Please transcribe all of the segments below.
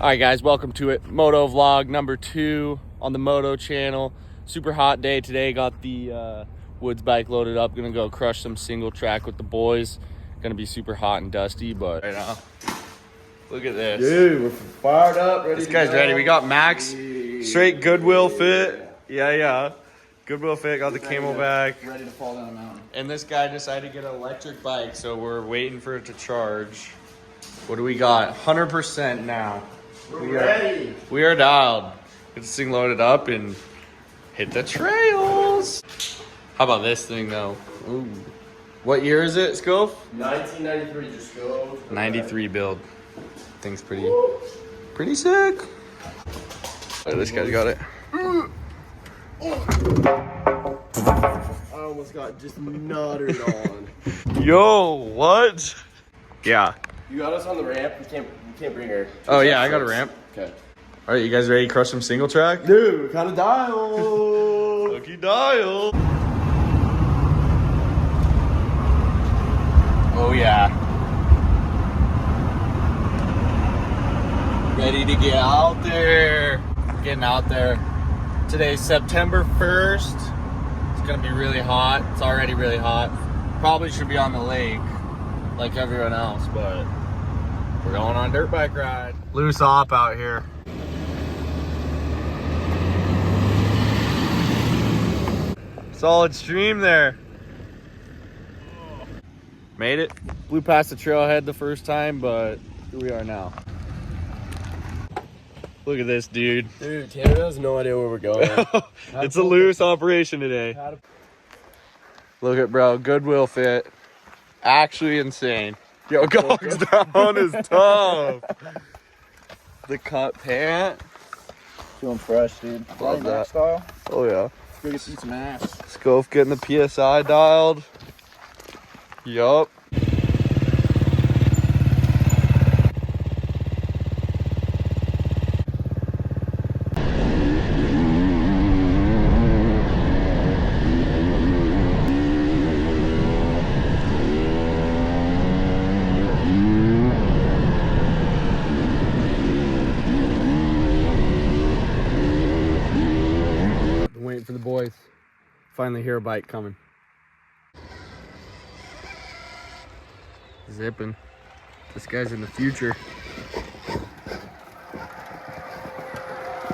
All right, guys, welcome to it. Moto vlog number 2 on the Moto channel. Super hot day today. Got the Woods bike loaded up. Gonna go crush some single track with the boys. Gonna be super hot and dusty, but right now, look at this. Dude, we're fired up. Ready This guy's ready. We got Max, straight Goodwill fit. Yeah. Goodwill fit, got the Camelback. Ready to fall down a mountain. And this guy decided to get an electric bike, so we're waiting for it to charge. What do we got? 100% now. We're ready. We are dialed. Get this thing loaded up and hit the trails. How about this thing though? Ooh. What year is it, Scope? 1993, just go. 93 build. Thing's pretty sick. Oh, this guy's got it. I almost got just nuttered on. Yo, what? Yeah. You got us on the ramp. We can't bring her. Oh yeah, I got a ramp. Okay. All right, you guys ready to crush some single track? Dude, kind of dial. Lucky dial. Oh yeah. Ready to get out there. Getting out there. Today's September 1st. It's gonna be really hot. It's already really hot. Probably should be on the lake like everyone else, but we're going on a dirt bike ride. Loose op out here. Solid stream there. Made it. Blew past the trailhead the first time, but here we are now. Look at this, dude. Dude, Tanner has no idea where we're going. It's a loose operation today. Look at bro, Goodwill fit. Actually insane. Yo, Gogs down is tough. The cut pant. Feeling fresh, dude. Love that. Style. Oh yeah. Let's go get some ass. Scope getting the PSI dialed. Yup. Waiting for the boys. Finally hear a bike coming. Zipping. This guy's in the future.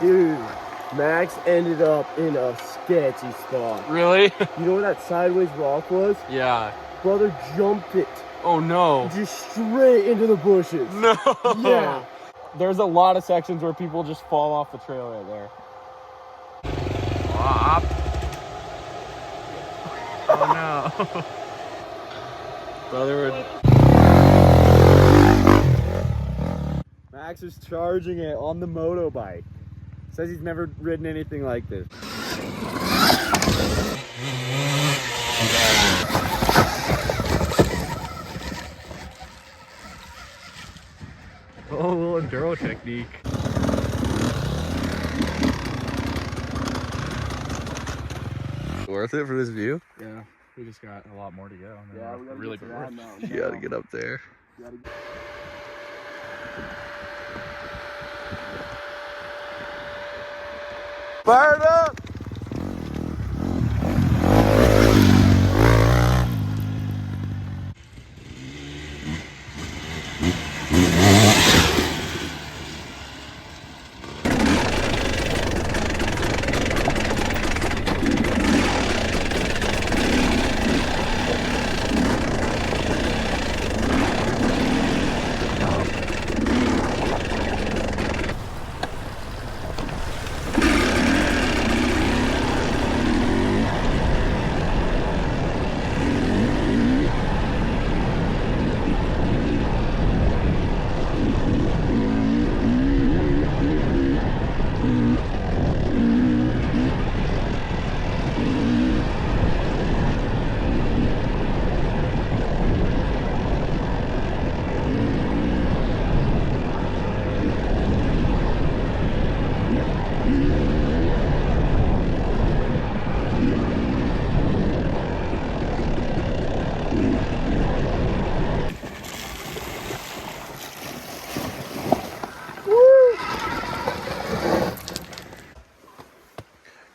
Dude, Max ended up in a sketchy spot. Really? You know where that sideways rock was? Yeah. Brother jumped it Oh no. just straight into the bushes. No. Yeah. There's a lot of sections where people just fall off the trail right there. Stop. Oh no. Brother. Max is charging it on the Moto bike. Says he's never ridden anything like this. Oh, a little enduro technique. Worth it for this view? Yeah, we just got a lot more to go. Yeah, we gotta really get to good. that mountain. You gotta get up there. Fired up!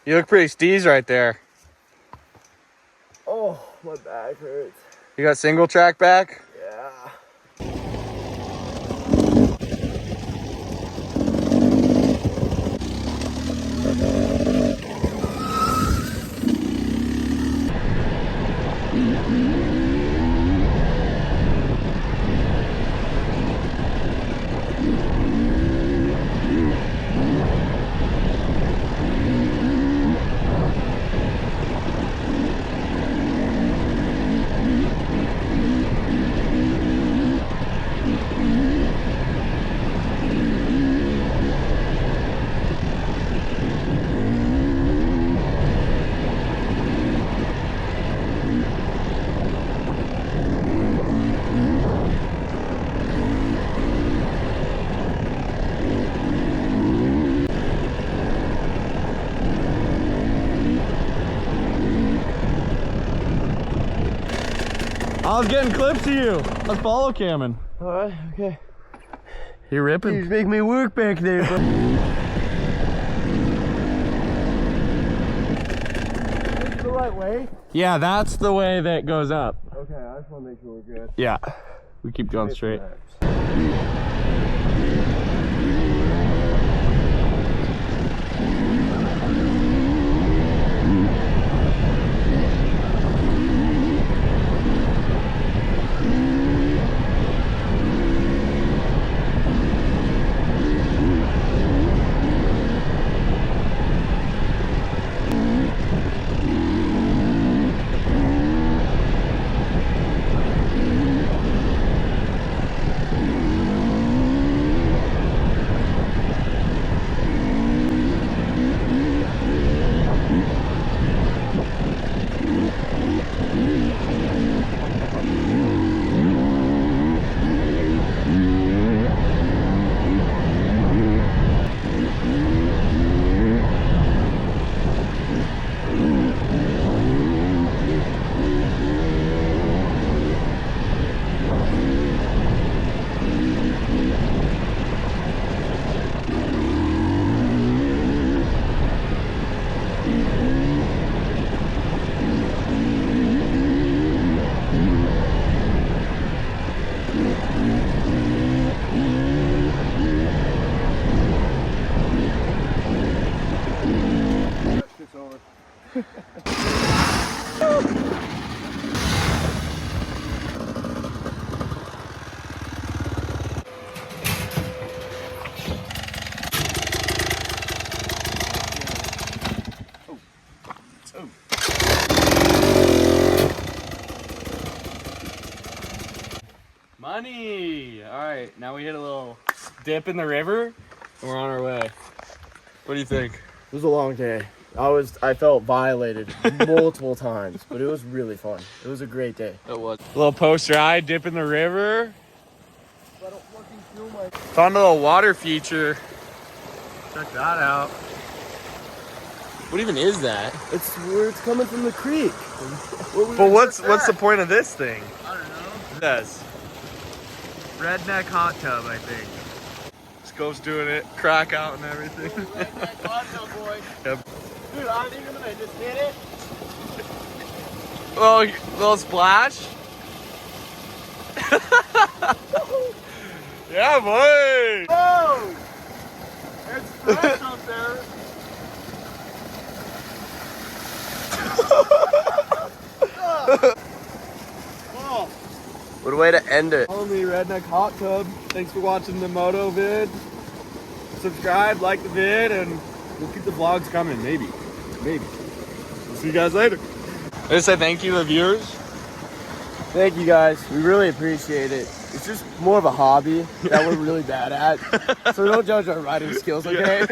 You look pretty steez right there. Oh, my back hurts. You got single track back? Yeah. I was getting clips of you. I was follow camming. Alright, okay. You're ripping. You make me work back there, but the right way? Yeah, that's the way that goes up. Okay, I just want to make sure we're good. Yeah. We keep going straight. Money! Alright, now we hit a little dip in the river and we're on our way. What do you think? It was a long day. I felt violated multiple times, but it was really fun. It was a great day. It was. A little post ride, dip in the river. Found a little water feature. Check that out. What even is that? It's where it's coming from the creek. But what's the point of this thing? I don't know. It says redneck hot tub, I think. Scope's doing it, crack out and everything. Redneck hot tub, boy. Yep. Dude, I think I'm gonna just hit it. Little splash. Yeah, boy. Oh! It's fresh up there. Oh. What a way to end it. Follow me, Redneck Hot Tub. Thanks for watching the Moto vid. Subscribe, like the vid, and we'll keep the vlogs coming. Maybe. We'll see you guys later. I just say thank you to the viewers. Thank you guys. We really appreciate it. It's just more of a hobby that we're really bad at. So don't judge our riding skills, okay?